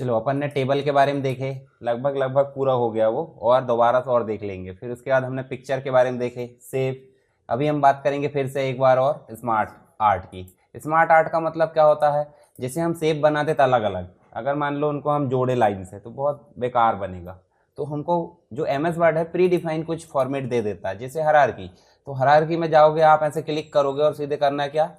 चलो अपन ने टेबल के बारे में देखे, लगभग पूरा हो गया वो, और दोबारा से और देख लेंगे। फिर उसके बाद हमने पिक्चर के बारे में देखे, शेप। अभी हम बात करेंगे फिर से एक बार और स्मार्ट आर्ट की। स्मार्ट आर्ट का मतलब क्या होता है, जैसे हम शेप बनाते थे अलग अलग, अगर मान लो उनको हम जोड़े लाइन से तो बहुत बेकार बनेगा। तो हमको जो MS वर्ड है प्री डिफाइन कुछ फॉर्मेट दे देता है, जैसे हायरार्की। तो हायरार्की में जाओगे आप, ऐसे क्लिक करोगे और सीधे करना है क्या,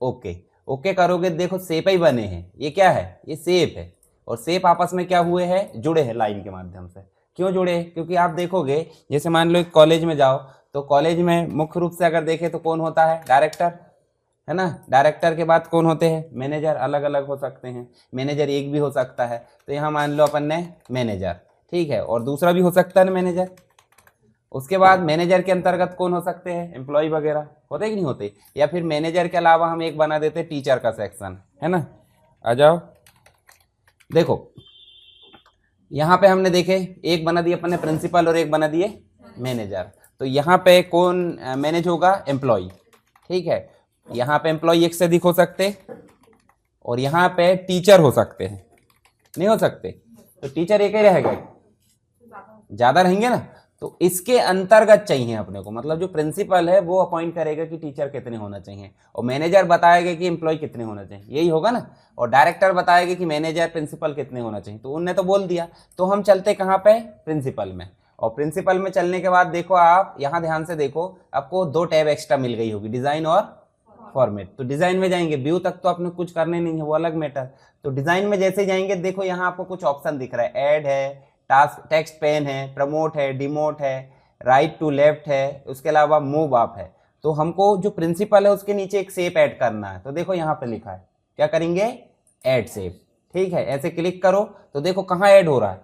ओके। ओके करोगे, देखो शेप ही बने हैं। ये क्या है, ये शेप है। और शेप आपस में क्या हुए हैं, जुड़े हैं लाइन के माध्यम से। क्यों जुड़े, क्योंकि आप देखोगे जैसे मान लो एक कॉलेज में जाओ, तो कॉलेज में मुख्य रूप से अगर देखें तो कौन होता है, डायरेक्टर, है ना। डायरेक्टर के बाद कौन होते हैं, मैनेजर। अलग अलग हो सकते हैं, मैनेजर एक भी हो सकता है। तो यहाँ मान लो अपन ने मैनेजर, ठीक है, और दूसरा भी हो सकता है ना मैनेजर। उसके बाद मैनेजर के अंतर्गत कौन हो सकते हैं, एम्प्लॉय वगैरह होते कि नहीं होते। या फिर मैनेजर के अलावा हम एक बना देते टीचर का सेक्शन, है ना। आ जाओ, देखो यहाँ पे हमने देखे एक बना दिए अपन ने प्रिंसिपल और एक बना दिए मैनेजर। तो यहाँ पे कौन मैनेज होगा, एम्प्लॉय, ठीक है। यहाँ पे एम्प्लॉय एक से अधिक हो सकते, और यहाँ पे टीचर हो सकते हैं, नहीं हो सकते। तो टीचर एक ही रहेगा, ज्यादा रहेंगे ना। तो इसके अंतर्गत चाहिए अपने को, मतलब जो प्रिंसिपल है वो अपॉइंट करेगा कि टीचर कितने होना चाहिए, और मैनेजर बताएगा कि एम्प्लॉय कितने होना चाहिए, यही होगा ना। और डायरेक्टर बताएगा कि मैनेजर प्रिंसिपल कितने होना चाहिए। तो उनने तो बोल दिया। तो हम चलते कहाँ पे, प्रिंसिपल में। और प्रिंसिपल में चलने के बाद देखो आप यहाँ ध्यान से देखो, आपको 2 टैब एक्स्ट्रा मिल गई होगी, डिजाइन और फॉर्मेट। तो डिजाइन में जाएंगे, व्यू तक तो आपने कुछ करने नहीं है, वो अलग मैटर। तो डिजाइन में जैसे जाएंगे, देखो यहाँ आपको कुछ ऑप्शन दिख रहा है, ऐड है, टास्क टेक्स्ट पेन है, प्रमोट है, डिमोट है, राइट टू लेफ्ट है, उसके अलावा मूव अप है। तो हमको जो प्रिंसिपल है उसके नीचे एक शेप ऐड करना है। तो देखो यहाँ पे लिखा है, क्या करेंगे, ऐड शेप, ठीक है। ऐसे क्लिक करो तो देखो कहाँ ऐड हो रहा है,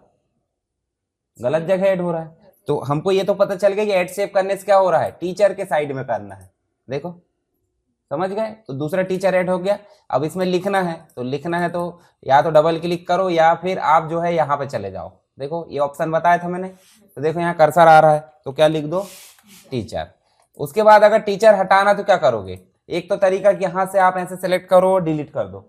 गलत जगह ऐड हो रहा है। तो हमको ये तो पता चल गया कि ऐड शेप करने से क्या हो रहा है, टीचर के साइड में करना है। देखो समझ गए, तो दूसरा टीचर ऐड हो गया। अब इसमें लिखना है, तो लिखना है तो या तो डबल क्लिक करो या फिर आप जो है यहाँ पे चले जाओ। देखो ये ऑप्शन बताया था मैंने, तो देखो यहाँ कर्सर आ रहा है, तो क्या लिख दो, टीचर। उसके बाद अगर टीचर हटाना तो क्या करोगे, एक तो तरीका कि यहाँ से आप ऐसे सेलेक्ट करो, डिलीट कर दो,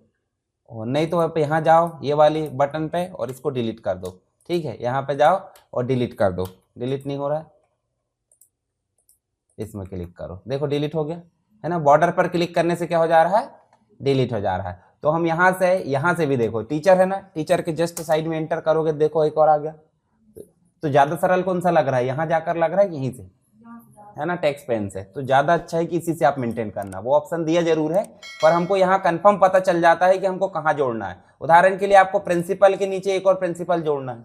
और नहीं तो आप यहाँ जाओ ये वाली बटन पे और इसको डिलीट कर दो, ठीक है। यहाँ पे जाओ और डिलीट कर दो, डिलीट नहीं हो रहा है, इसमें क्लिक करो, देखो डिलीट हो गया, है ना। बॉर्डर पर क्लिक करने से क्या हो जा रहा है, डिलीट हो जा रहा है। तो हम यहाँ से भी देखो टीचर है ना, टीचर के जस्ट साइड में एंटर करोगे, देखो एक और आ गया। तो ज्यादा सरल कौन सा लग रहा है, यहाँ जाकर लग रहा है यहीं से, है ना, टेक्स्ट पेन से। तो ज्यादा अच्छा है कि इसी से आप मेंटेन करना। वो ऑप्शन दिया जरूर है, पर हमको यहाँ कंफर्म पता चल जाता है कि हमको कहाँ जोड़ना है। उदाहरण के लिए आपको प्रिंसिपल के नीचे एक और प्रिंसिपल जोड़ना है,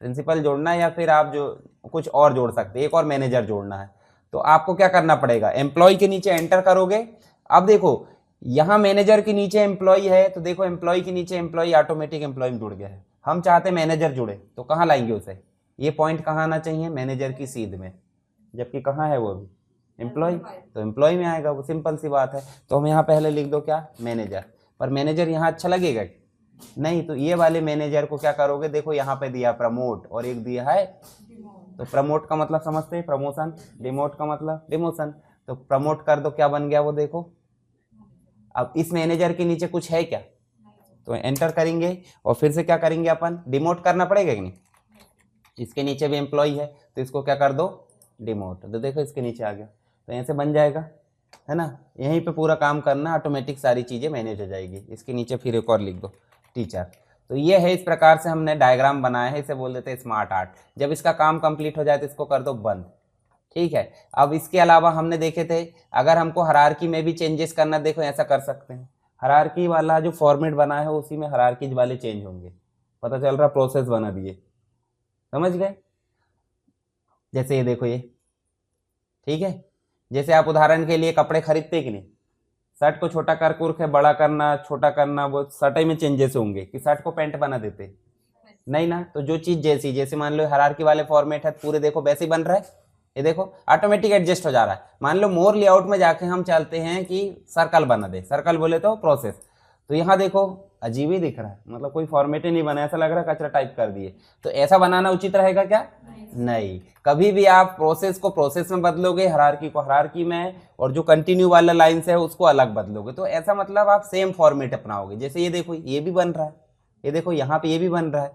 प्रिंसिपल जोड़ना है, या फिर आप जो कुछ और जोड़ सकते हैं, एक और मैनेजर जोड़ना है। तो आपको क्या करना पड़ेगा, एम्प्लॉय के नीचे एंटर करोगे। अब देखो यहाँ मैनेजर के नीचे एम्प्लॉय है, तो देखो एम्प्लॉय के नीचे एम्प्लॉय ऑटोमेटिक एम्प्लॉय में जुड़ गया है। हम चाहते मैनेजर जुड़े, तो कहाँ लाएंगे उसे, ये पॉइंट कहाँ आना चाहिए, मैनेजर की सीध में, जबकि कहाँ है वो अभी एम्प्लॉय, तो एम्प्लॉय में आएगा वो, सिंपल सी बात है। तो हम यहाँ पहले लिख दो क्या, मैनेजर। पर मैनेजर यहाँ अच्छा लगेगा नहीं, तो ये वाले मैनेजर को क्या करोगे, देखो यहाँ पे दिया प्रमोट और एक दिया है, तो प्रमोट का मतलब समझते हैं, प्रमोशन। डिमोट का मतलब डिमोशन। तो प्रमोट कर दो, क्या बन गया वो देखो। अब इस मैनेजर के नीचे कुछ है क्या, तो एंटर करेंगे और फिर से क्या करेंगे अपन, डिमोट करना पड़ेगा कि नहीं। इसके नीचे भी एम्प्लॉय है, तो इसको क्या कर दो, डिमोट। तो देखो इसके नीचे आ गया, तो ऐसे बन जाएगा, है ना। यहीं पे पूरा काम करना, ऑटोमेटिक सारी चीज़ें मैनेज हो जाएगी। इसके नीचे फिर एक और लिख दो, टीचर। तो ये है, इस प्रकार से हमने डायग्राम बनाया है, इसे बोल देते हैं स्मार्ट आर्ट। जब इसका काम कंप्लीट हो जाए तो इसको कर दो बंद, ठीक है। अब इसके अलावा हमने देखे थे, अगर हमको हायरार्की में भी चेंजेस करना, देखो ऐसा कर सकते हैं। हायरार्की वाला जो फॉर्मेट बना है उसी में हायरार्की वाले चेंज होंगे, पता चल रहा, प्रोसेस बना दिए, समझ गए। जैसे ये देखो ये, ठीक है। जैसे आप उदाहरण के लिए कपड़े खरीदते कि नहीं, शर्ट को छोटा कर कुर्ख है, बड़ा करना, छोटा करना, वो शर्ट में चेंजेस होंगे कि शर्ट को पैंट बना देते, नहीं ना। तो जो चीज जैसी, जैसे मान लो हायरार्की वाले फॉर्मेट है, पूरे देखो वैसे ही बन रहा है, ये देखो ऑटोमेटिक एडजस्ट हो जा रहा है। मान लो मोर लेआउट में जाके हम चाहते हैं कि सर्कल बना दे, सर्कल बोले तो प्रोसेस, तो यहाँ देखो अजीब ही दिख रहा है, मतलब कोई फॉर्मेट ही नहीं बना, ऐसा लग रहा है कचरा टाइप कर दिए। तो ऐसा बनाना उचित रहेगा क्या, नहीं। कभी भी आप प्रोसेस को प्रोसेस में बदलोगे, हायरार्की को हायरार्की में, और जो कंटिन्यू वाला लाइंस है उसको अलग बदलोगे, तो ऐसा मतलब आप सेम फॉर्मेट अपनाओगे। जैसे ये देखो ये भी बन रहा है, ये देखो यहाँ पे ये भी बन रहा है।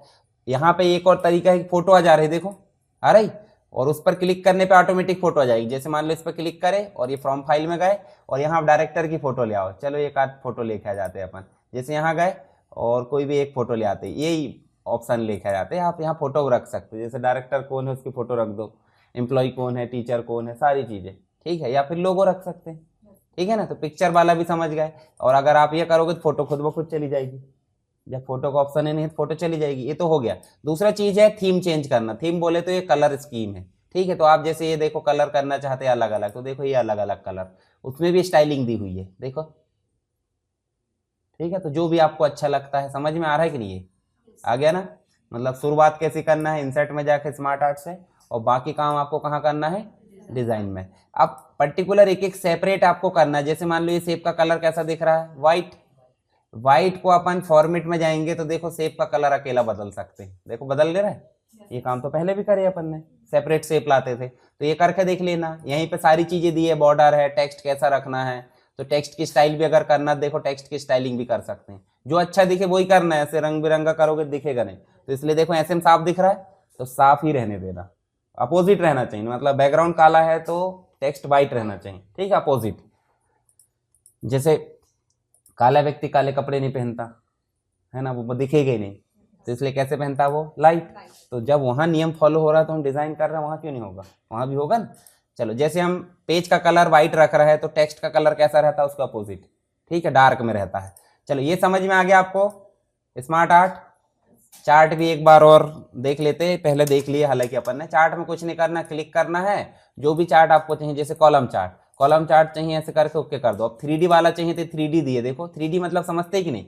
यहाँ पे एक और तरीका है, फोटो आ जा रही है, देखो आ रही, और उस पर क्लिक करने पे ऑटोमेटिक फोटो आ जाएगी। जैसे मान लो इस पर क्लिक करें और ये फ्रॉम फाइल में गए और यहाँ आप डायरेक्टर की फोटो ले आओ, चलो एक आध फोटो लेके आ जाते हैं अपन। जैसे यहाँ गए और कोई भी एक फोटो ले आते, यही ऑप्शन लेके आ जाते हैं। आप यहाँ फोटो रख सकते हो, जैसे डायरेक्टर कौन है उसकी फोटो रख दो, एम्प्लॉय कौन है, टीचर कौन है, सारी चीजें, ठीक है। या फिर लोगो रख सकते हैं, ठीक है ना। तो पिक्चर वाला भी समझ गए। और अगर आप ये करोगे तो फोटो खुद ब खुद चली जाएगी, जब फोटो का ऑप्शन है नहीं तो फोटो चली जाएगी। ये तो हो गया। दूसरा चीज है थीम चेंज करना। थीम बोले तो ये कलर स्कीम है, ठीक है। तो आप जैसे ये देखो कलर करना चाहते हैं अलग अलग, तो देखो ये अलग अलग कलर, उसमें भी स्टाइलिंग दी हुई है, देखो, ठीक है। तो जो भी आपको अच्छा लगता है, समझ में आ रहा है कि नहीं, ये आ गया ना। मतलब शुरुआत कैसे करना है, इंसर्ट में जाके स्मार्ट आर्ट से, और बाकी काम आपको कहाँ करना है, डिजाइन में। अब पर्टिकुलर एक एक सेपरेट आपको करना है। जैसे मान लो ये शेप का कलर कैसा दिख रहा है, व्हाइट, व्हाइट को अपन फॉर्मेट में जाएंगे तो देखो शेप का कलर अकेला बदल सकते हैं, देखो बदल ले रहा है। ये काम तो पहले भी करे अपन ने, सेपरेट शेप लाते थे, तो ये करके देख लेना। यहीं पे सारी चीजें दी है, बॉर्डर है, टेक्स्ट कैसा रखना है, तो टेक्स्ट की स्टाइल भी अगर करना, देखो टेक्स्ट की स्टाइलिंग भी कर सकते हैं। जो अच्छा दिखे वही करना है, ऐसे रंग बिरंगा करोगे दिखेगा नहीं। तो इसलिए देखो ऐसे में साफ दिख रहा है तो साफ ही रहने देना, अपोजिट रहना चाहिए। मतलब बैकग्राउंड काला है तो टेक्स्ट व्हाइट रहना चाहिए, ठीक है, अपोजिट। जैसे काला व्यक्ति काले कपड़े नहीं पहनता है ना, वो दिखेगा ही नहीं, तो इसलिए कैसे पहनता है वो, लाइट। तो जब वहां नियम फॉलो हो रहा है तो हम डिजाइन कर रहे हैं, वहां क्यों नहीं होगा, वहां भी होगा ना। चलो जैसे हम पेज का कलर व्हाइट रख रहा है तो टेक्स्ट का कलर कैसा रहता है, उसका अपोजिट, ठीक है, डार्क में रहता है। चलो ये समझ में आ गया आपको स्मार्ट आर्ट। चार्ट भी एक बार और देख लेते हैं, पहले देख लिए हालांकि अपन ने। चार्ट में कुछ नहीं करना, क्लिक करना है, जो भी चार्ट आपको चाहिए, जैसे कॉलम चार्ट, कॉलम चार्ट चाहिए ऐसे करके ओके कर दो। अब 3D वाला चाहिए तो 3D दिए, देखो 3D मतलब समझते कि नहीं,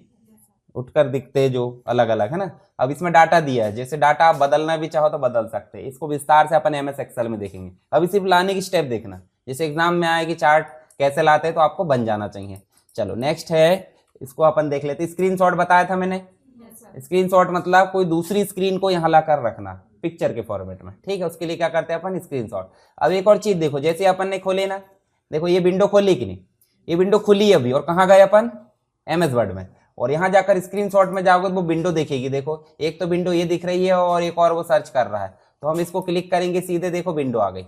उठकर दिखते जो अलग अलग है ना। अब इसमें डाटा दिया है, जैसे डाटा आप बदलना भी चाहो तो बदल सकते हैं। इसको विस्तार से अपन MS एक्सेल में देखेंगे। अभी सिर्फ लाने की स्टेप देखना, जैसे एग्जाम में आए कि चार्ट कैसे लाते हैं तो आपको बन जाना चाहिए। चलो नेक्स्ट है, इसको अपन देख लेते। स्क्रीनशॉट बताया था मैंने, स्क्रीनशॉट मतलब कोई दूसरी स्क्रीन को यहाँ लाकर रखना पिक्चर के फॉर्मेट में, ठीक है। उसके लिए क्या करते हैं अपन, स्क्रीनशॉट। अब एक और चीज देखो, जैसे अपन ने खोले ना, देखो ये विंडो खोली कि नहीं, ये विंडो खुली अभी, और कहाँ गए अपन, MS वर्ड में। और यहाँ जाकर स्क्रीनशॉट में जाओगे तो वो विंडो देखेगी, देखो एक तो विंडो ये दिख रही है और एक और वो सर्च कर रहा है। तो हम इसको क्लिक करेंगे सीधे, देखो विंडो आ गई।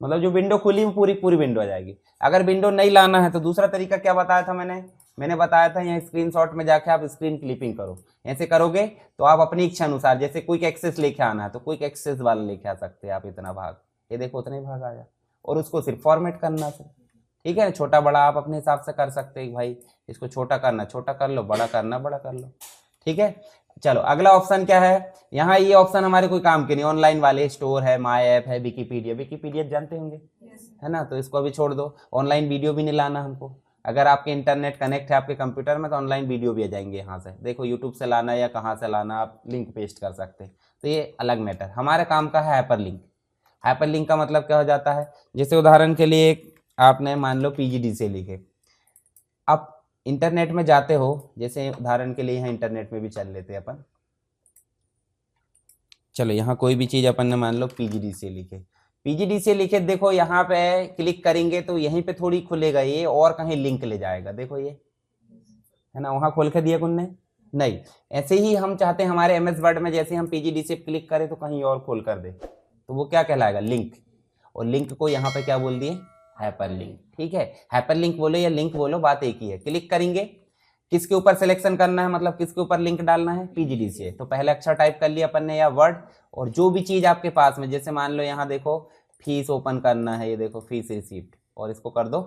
मतलब जो विंडो खुली वो पूरी पूरी विंडो आ जाएगी। अगर विंडो नहीं लाना है तो दूसरा तरीका क्या बताया था मैंने बताया था यहाँ स्क्रीनशॉट में जाके आप स्क्रीन क्लिपिंग करो। ऐसे करोगे तो आप अपनी इच्छा अनुसार, जैसे क्विक एक्सेस लेके आना है तो क्विक एक्सेस वाला लेके आ सकते हैं आप, इतना भाग, ये देखो उतने भाग आया, और उसको सिर्फ फॉर्मेट करना है, ठीक है। छोटा बड़ा आप अपने हिसाब से कर सकते हैं, भाई इसको छोटा करना छोटा कर लो, बड़ा करना बड़ा कर लो, ठीक है। चलो अगला ऑप्शन क्या है, यहाँ ये ऑप्शन हमारे कोई काम के नहीं, ऑनलाइन वाले स्टोर है, माई ऐप है, विकीपीडिया, विकीपीडिया जानते होंगे है ना, तो इसको अभी छोड़ दो। ऑनलाइन वीडियो भी नहीं लाना हमको, अगर आपके इंटरनेट कनेक्ट है आपके कंप्यूटर में तो ऑनलाइन वीडियो भी आ जाएंगे यहाँ से, देखो यूट्यूब से लाना या कहाँ से लाना, आप लिंक पेस्ट कर सकते हैं, तो ये अलग मैटर। हमारे काम का है हाइपर लिंक। हाइपर लिंक का मतलब क्या हो जाता है, जैसे उदाहरण के लिए आपने मान लो PGDCA लिखे, आप इंटरनेट में जाते हो, जैसे उदाहरण के लिए यहाँ इंटरनेट में भी चल लेते हैं अपन। चलो यहाँ कोई भी चीज अपन ने मान लो PGDCA लिखे, PGDCA लिखे, देखो यहाँ पे क्लिक करेंगे तो यहीं पे थोड़ी खुलेगा ये, और कहीं लिंक ले जाएगा, देखो ये है ना, वहां खोल के दिया कुछ नहीं। ऐसे ही हम चाहते हैं हमारे MS वर्ड में, जैसे हम PGDCA क्लिक करें तो कहीं और खोल कर दे, तो वो क्या कहलाएगा, लिंक। और लिंक को यहाँ पे क्या बोल दिए, हाइपर लिंक, ठीक है। हाइपर लिंक बोलो या लिंक बोलो, बात एक ही है। क्लिक करेंगे, किसके ऊपर सिलेक्शन करना है, मतलब किसके ऊपर लिंक डालना है, PGDCA। तो पहले अक्षर टाइप कर लिया अपन ने या वर्ड, और जो भी चीज आपके पास में, जैसे मान लो यहाँ देखो फीस ओपन करना है, ये देखो फीस रिसीप्ट, और इसको कर दो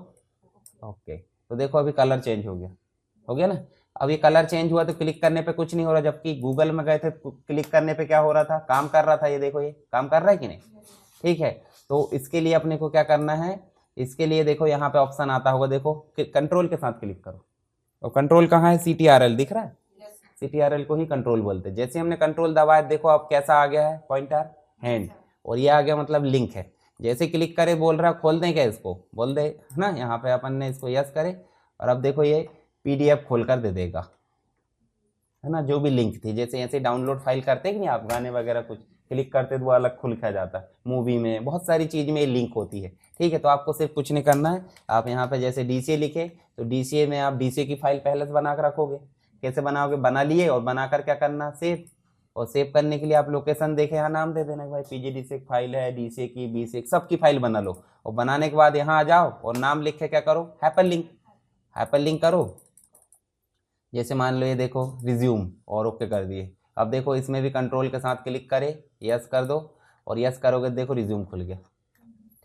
ओके। तो देखो अभी कलर चेंज हो गया ना। अब ये कलर चेंज हुआ तो क्लिक करने पे कुछ नहीं हो रहा, जबकि गूगल में गए थे क्लिक करने पे क्या हो रहा था, काम कर रहा था, ये देखो ये काम कर रहा है कि नहीं, ठीक है। तो इसके लिए अपने को क्या करना है, इसके लिए देखो यहाँ पे ऑप्शन आता होगा, देखो कंट्रोल के साथ क्लिक करो, और कंट्रोल कहाँ है, CTRL दिख रहा है, CTRL को ही कंट्रोल बोलते हैं। जैसे हमने कंट्रोल दबाया, देखो अब कैसा आ गया है, पॉइंटर हैंड, और ये आ गया मतलब लिंक है। जैसे क्लिक करे बोल रहा खोल दें क्या, इसको बोल दे है ना, यहाँ पे अपन ने इसको यस करे, और अब देखो ये PDF खोल कर दे देगा, है ना, जो भी लिंक थी। जैसे ऐसे डाउनलोड फाइल करते हैं कि नहीं आप, गाने वगैरह कुछ क्लिक करते तो वो अलग खुल खा जाता है, मूवी में बहुत सारी चीज में लिंक होती है, ठीक है। तो आपको सिर्फ कुछ नहीं करना है, आप यहाँ पे जैसे DCA लिखे तो DCA में आप DCA की फाइल पहले से बना कर रखोगे, कैसे बनाओगे, बना लिए और बनाकर क्या करना, सेव। और सेव करने के लिए आप लोकेशन देखे, यहाँ नाम दे देना भाई पीजीडी से फाइल है, डी से की, बी से, सबकी फाइल बना लो। और बनाने के बाद यहाँ आ जाओ और नाम लिख के क्या करो, हाइपर लिंक करो। जैसे मान लो ये देखो रिज्यूम, और ओके कर दिए। अब देखो इसमें भी कंट्रोल के साथ क्लिक करे, यस कर दो, और यस करोगे देखो रिज्यूम खुल गया।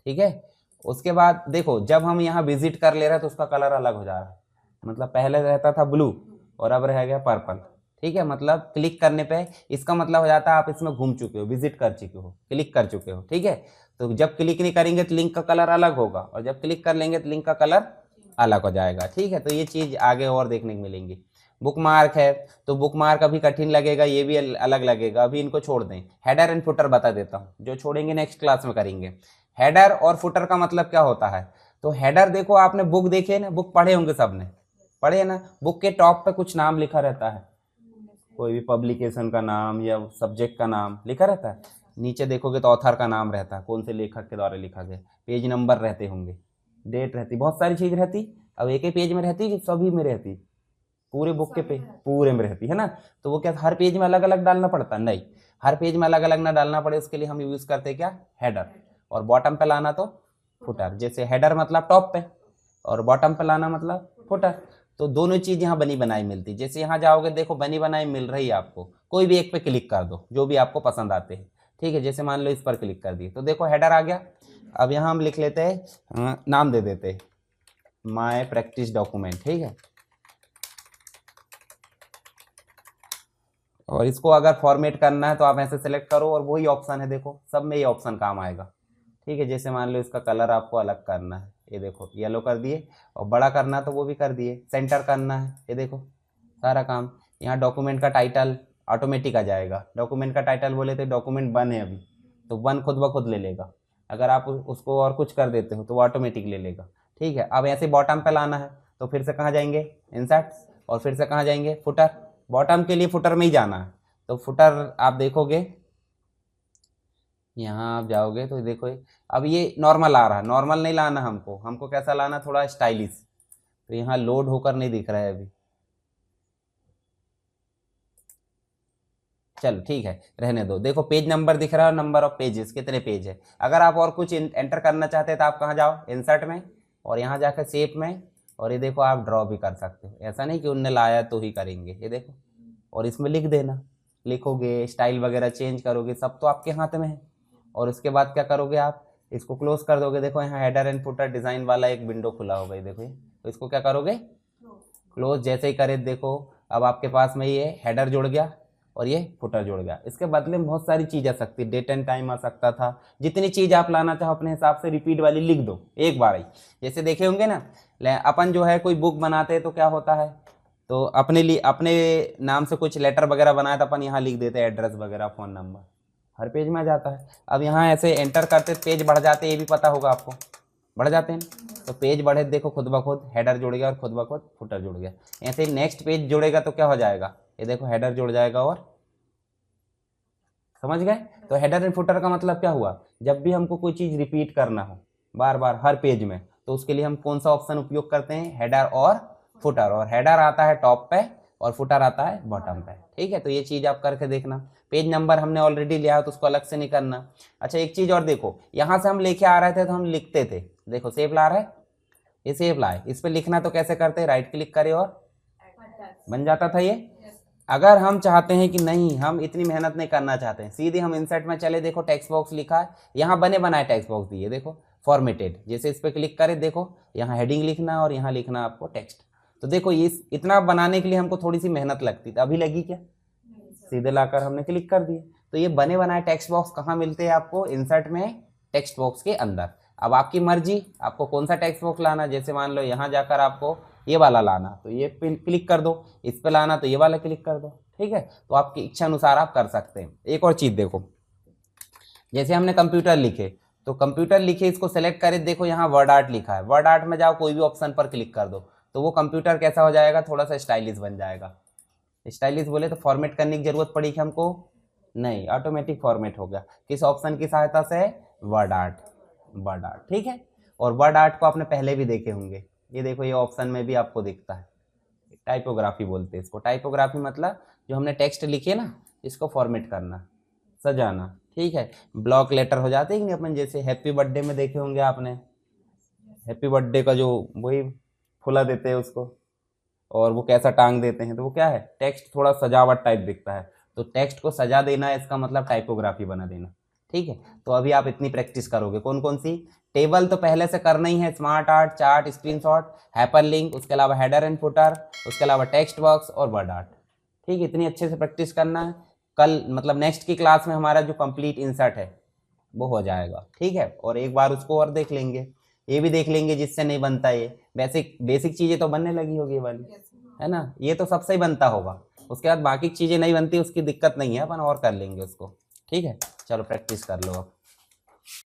ठीक है, उसके बाद देखो जब हम यहाँ विजिट कर ले रहे हैं तो उसका कलर अलग हो जा रहा है, मतलब पहले रहता था ब्लू और अब रह गया पर्पल। ठीक है, मतलब क्लिक करने पे इसका मतलब हो जाता है आप इसमें घूम चुके हो, विजिट कर चुके हो, क्लिक कर चुके हो। ठीक है, तो जब क्लिक नहीं करेंगे तो लिंक का कलर अलग होगा, और जब क्लिक कर लेंगे तो लिंक का कलर अलग हो जाएगा। ठीक है, तो ये चीज़ आगे और देखने को मिलेंगी। बुक मार्क है तो बुक मार्क अभी कठिन लगेगा, ये भी अलग लगेगा, अभी इनको छोड़ दें। हेडर एंड फुटर बता देता हूँ, जो छोड़ेंगे नेक्स्ट क्लास में करेंगे। हेडर और फुटर का मतलब क्या होता है, तो हेडर देखो आपने बुक देखी है ना, बुक पढ़े होंगे सबने, पढ़े है ना, बुक के टॉप पे कुछ नाम लिखा रहता है, कोई भी पब्लिकेशन का नाम या सब्जेक्ट का नाम लिखा रहता है। नीचे देखोगे तो ऑथर का नाम रहता है, कौन से लेखक के द्वारा लिखा गया, पेज नंबर रहते होंगे, डेट रहती, बहुत सारी चीज रहती। अब एक ही पेज में रहती कि सभी में रहती, पूरे बुक के पेज पूरे में रहती है ना। तो वो क्या हर पेज में अलग अलग डालना पड़ता, नहीं, हर पेज में अलग अलग ना डालना पड़े, उसके लिए हम यूज करते हैं क्या, हेडर। और बॉटम पे लाना तो फुटर, जैसे हेडर मतलब टॉप पे और बॉटम पे लाना मतलब फुटर। तो दोनों चीज यहाँ बनी बनाई मिलती। जैसे यहाँ जाओगे देखो बनी बनाई मिल रही है आपको, कोई भी एक पे क्लिक कर दो जो भी आपको पसंद आते हैं। ठीक है, जैसे मान लो इस पर क्लिक कर दिए तो देखो हेडर आ गया। अब यहाँ हम लिख लेते हैं, नाम दे देते हैं माय प्रैक्टिस डॉक्यूमेंट। ठीक है, और इसको अगर फॉर्मेट करना है तो आप ऐसे सेलेक्ट करो, और वही ऑप्शन है देखो सब में ये ऑप्शन काम आएगा। ठीक है, जैसे मान लो इसका कलर आपको अलग करना है, ये देखो येलो कर दिए, और बड़ा करना है तो वो भी कर दिए, सेंटर करना है, ये देखो सारा काम। यहाँ डॉक्यूमेंट का टाइटल ऑटोमेटिक आ जाएगा, डॉक्यूमेंट का टाइटल बोले तो डॉक्यूमेंट 1 है अभी, तो 1 खुद ब खुद ले लेगा। अगर आप उसको और कुछ कर देते हो तो वो ऑटोमेटिक ले लेगा। ठीक है, अब ऐसे बॉटम पे लाना है तो फिर से कहाँ जाएंगे, इंसर्ट, और फिर से कहाँ जाएंगे, फुटर। बॉटम के लिए फुटर में ही जाना है, तो फुटर आप देखोगे यहाँ आप जाओगे तो देखो अब ये नॉर्मल आ रहा है, नॉर्मल नहीं लाना हमको, हमको कैसा लाना, थोड़ा स्टाइलिश। तो यहाँ लोड होकर नहीं दिख रहा है अभी, चलो ठीक है रहने दो। देखो पेज नंबर दिख रहा है, नंबर ऑफ पेजेस, कितने पेज है। अगर आप और कुछ एंटर करना चाहते हैं तो आप कहाँ जाओ, इंसर्ट में, और यहाँ जाकर शेप में, और ये देखो आप ड्रॉ भी कर सकते हो, ऐसा नहीं कि उनने लाया तो ही करेंगे, ये देखो। और इसमें लिख देना, लिखोगे स्टाइल वगैरह चेंज करोगे, सब तो आपके हाथ में है। और उसके बाद क्या करोगे, आप इसको क्लोज कर दोगे। देखो यहाँ हेडर एंड फुटर डिजाइन वाला एक विंडो खुला होगा, ये देखो, तो इसको क्या करोगे, क्लोज। जैसे ही करे देखो अब आपके पास में ये हेडर जुड़ गया और ये फुटर जुड़ गया। इसके बदले में बहुत सारी चीज आ सकती है, डेट एंड टाइम आ सकता था, जितनी चीज आप लाना चाहो अपने हिसाब से रिपीट वाली लिख दो एक बार ही। जैसे देखे होंगे ना, अपन जो है कोई बुक बनाते हैं तो क्या होता है, तो अपने लिए अपने नाम से कुछ लेटर वगैरह बनाया तो अपन यहाँ लिख देते हैं एड्रेस वगैरह, फोन नंबर, हर पेज में आ जाता है। अब यहाँ ऐसे एंटर करते पेज बढ़ जाते हैं, ये भी पता होगा आपको, बढ़ जाते हैं ना। तो पेज बढ़े देखो खुद ब खुद हेडर जुड़ गया और खुद ब खुद फुटर जुड़ गया। ऐसे नेक्स्ट पेज जुड़ेगा तो क्या हो जाएगा, ये देखो हेडर जुड़ जाएगा, और समझ गए। तो हेडर एंड फुटर का मतलब क्या हुआ, जब भी हमको कोई चीज रिपीट करना हो बार बार हर पेज में, तो उसके लिए हम कौन सा ऑप्शन उपयोग करते हैं, हेडर और फुटर। और हेडर आता है टॉप पे और फुटर आता है बॉटम पे। ठीक है, तो ये चीज आप करके देखना। पेज नंबर हमने ऑलरेडी लिया है तो उसको अलग से नहीं करना। अच्छा एक चीज और देखो, यहाँ से हम लेके आ रहे थे तो हम लिखते थे, देखो सेव ला रहा है, ये सेव लाए, इस पर लिखना तो कैसे करते, राइट क्लिक करे और बन जाता था ये। अगर हम चाहते हैं कि नहीं हम इतनी मेहनत नहीं करना चाहते हैं, सीधे हम इंसर्ट में चले, देखो टेक्स्ट बॉक्स लिखा है, यहाँ बने बनाए टेक्स्ट बॉक्स दिए, देखो फॉर्मेटेड, जैसे इस पर क्लिक करें देखो यहाँ हेडिंग लिखना और यहाँ लिखना आपको टेक्स्ट। तो देखो इस इतना बनाने के लिए हमको थोड़ी सी मेहनत लगती थी, अभी लगी क्या, सीधे लाकर हमने क्लिक कर दिए। तो ये बने बनाए टेक्स्ट बॉक्स कहाँ मिलते हैं आपको, इंसर्ट में, टेक्स्ट बॉक्स के अंदर। अब आपकी मर्जी आपको कौन सा टेक्स्ट बॉक्स लाना, जैसे मान लो यहाँ जाकर आपको ये वाला लाना तो ये क्लिक कर दो, इस पे लाना तो ये वाला क्लिक कर दो। ठीक है, तो आपकी इच्छा अनुसार आप कर सकते हैं। एक और चीज देखो, जैसे हमने कंप्यूटर लिखे तो कंप्यूटर लिखे, इसको सेलेक्ट करें, देखो यहाँ वर्ड आर्ट लिखा है, वर्ड आर्ट में जाओ कोई भी ऑप्शन पर क्लिक कर दो तो वो कंप्यूटर कैसा हो जाएगा, थोड़ा सा स्टाइलिश बन जाएगा। स्टाइलिश बोले तो फॉर्मेट करने की जरूरत पड़ी कि हमको, नहीं, ऑटोमेटिक फॉर्मेट हो गया, किस ऑप्शन की सहायता से, वर्ड आर्ट, वर्ड आर्ट। ठीक है, और वर्ड आर्ट को आपने पहले भी देखे होंगे, ये देखो ये ऑप्शन में भी आपको दिखता है, टाइपोग्राफी बोलते हैं इसको। टाइपोग्राफी मतलब जो हमने टेक्स्ट लिखे ना, इसको फॉर्मेट करना, सजाना, ठीक है। ब्लॉक लेटर हो जाते हैं कि नहीं अपन, जैसे हैप्पी बर्थडे में देखे होंगे आपने, हैप्पी बर्थडे का जो वही फुला देते हैं उसको, और वो कैसा टांग देते हैं, तो वो क्या है, टेक्स्ट थोड़ा सजावट टाइप दिखता है, तो टेक्स्ट को सजा देना है, इसका मतलब टाइपोग्राफी बना देना, ठीक है। तो अभी आप इतनी प्रैक्टिस करोगे, कौन कौन सी, टेबल तो पहले से करना ही है, smart art, chart, screenshot, hyper link, उसके अलावा हेडर एंड फुटर, उसके अलावा टेक्स्ट बॉक्स और वर्ड आर्ट, ठीक है। इतनी अच्छे से प्रैक्टिस करना है, कल मतलब नेक्स्ट की क्लास में हमारा जो कंप्लीट इंसर्ट है वो हो जाएगा, ठीक है। और एक बार उसको और देख लेंगे, ये भी देख लेंगे जिससे नहीं बनता, ये बेसिक बेसिक चीज़ें तो बनने लगी होगी ये वाली, है ना, ये तो सबसे ही बनता होगा। उसके बाद बाकी चीज़ें नहीं बनती, उसकी दिक्कत नहीं है, अपन और कर लेंगे उसको, ठीक है। चलो प्रैक्टिस कर लो अब।